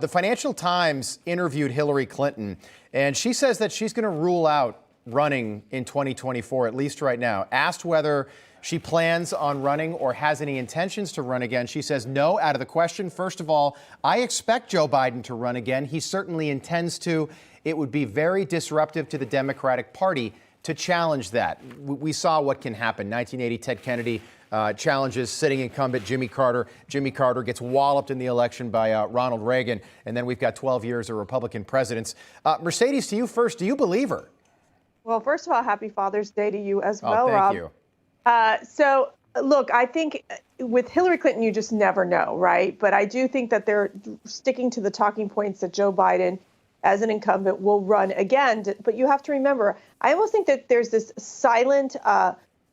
The Financial Times interviewed Hillary Clinton, and she says that she's going to rule out running in 2024, at least right now. Asked whether she plans on running or has any intentions to run again, she says no, out of the question. First of all, I expect Joe Biden to run again. He certainly intends to. It would be very disruptive to the Democratic Party to challenge that. We saw what can happen. 1980, Ted Kennedy challenges sitting incumbent Jimmy Carter. Jimmy Carter gets walloped in the election by Ronald Reagan. And then we've got 12 years of Republican presidents. Mercedes, to you first. Do you believe her? Well, first of all, happy Father's Day to you as well, Rob. Thank you. So, look, I think with Hillary Clinton, you just never know, right? But I do think that they're sticking to the talking points that Joe Biden, as an incumbent, will run again. But you have to remember, I almost think that there's this silent,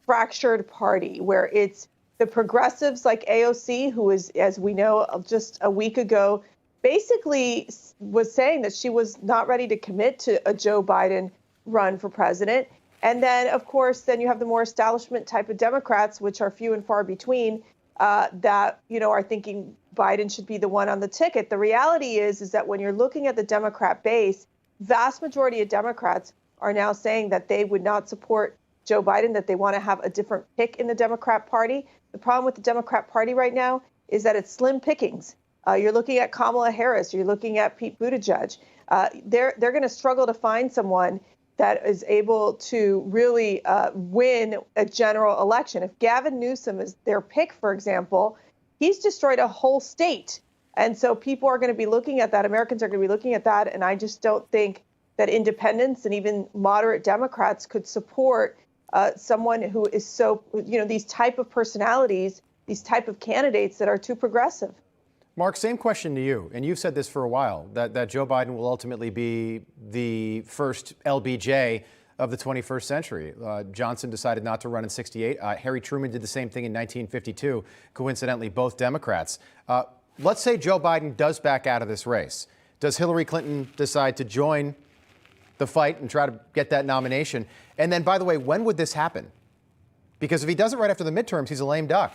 fractured party where it's the progressives like AOC, who is, as we know, just a week ago, basically was saying that she was not ready to commit to a Joe Biden run for president. And then, of course, then you have the more establishment type of Democrats, which are few and far between, that, are thinking Biden should be the one on the ticket. The reality is that when you're looking at the Democrat base, vast majority of Democrats are now saying that they would not support Joe Biden, that they want to have a different pick in the Democrat Party. The problem with the Democrat Party right now is that it's slim pickings. You're looking at Kamala Harris. You're looking at Pete Buttigieg. They're going to struggle to find someone that is able to really win a general election. If Gavin Newsom is their pick, for example, he's destroyed a whole state. And so people are going to be looking at that. Americans are going to be looking at that. And I just don't think that independents and even moderate Democrats could support someone who is so, these type of personalities, these type of candidates that are too progressive. Mark, same question to you. And you've said this for a while, that Joe Biden will ultimately be the first LBJ of the 21st century. Johnson decided not to run in '68. Harry Truman did the same thing in 1952, coincidentally, both Democrats. Let's say Joe Biden does back out of this race. Does Hillary Clinton decide to join the fight and try to get that nomination? And then, by the way, when would this happen? Because if he does it right after the midterms, he's a lame duck.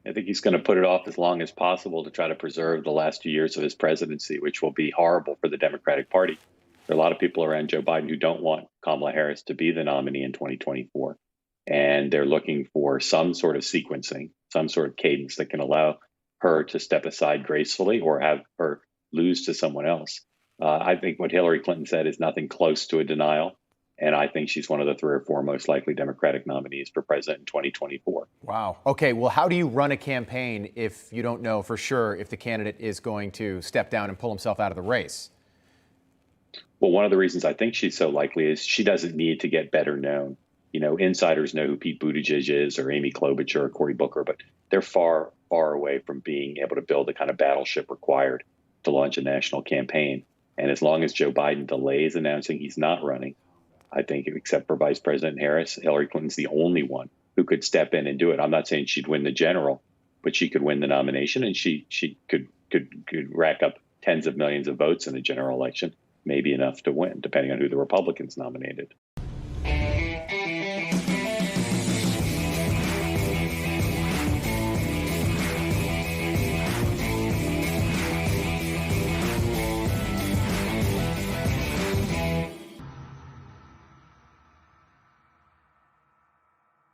I think he's going to put it off as long as possible to try to preserve the last 2 years of his presidency, which will be horrible for the Democratic Party. There are a lot of people around Joe Biden who don't want Kamala Harris to be the nominee in 2024. And they're looking for some sort of sequencing, some sort of cadence that can allow her to step aside gracefully or have her lose to someone else. I think what Hillary Clinton said is nothing close to a denial. And I think she's one of the 3 or 4 most likely Democratic nominees for president in 2024. Wow. Okay. Well, how do you run a campaign if you don't know for sure if the candidate is going to step down and pull himself out of the race? Well, one of the reasons I think she's so likely is she doesn't need to get better known. Insiders know who Pete Buttigieg is or Amy Klobuchar or Cory Booker, but they're far, far away from being able to build the kind of battleship required to launch a national campaign. And as long as Joe Biden delays announcing he's not running, I think, except for Vice President Harris, Hillary Clinton's the only one who could step in and do it. I'm not saying she'd win the general, but she could win the nomination, and she could rack up tens of millions of votes in a general election, maybe enough to win, depending on who the Republicans nominated.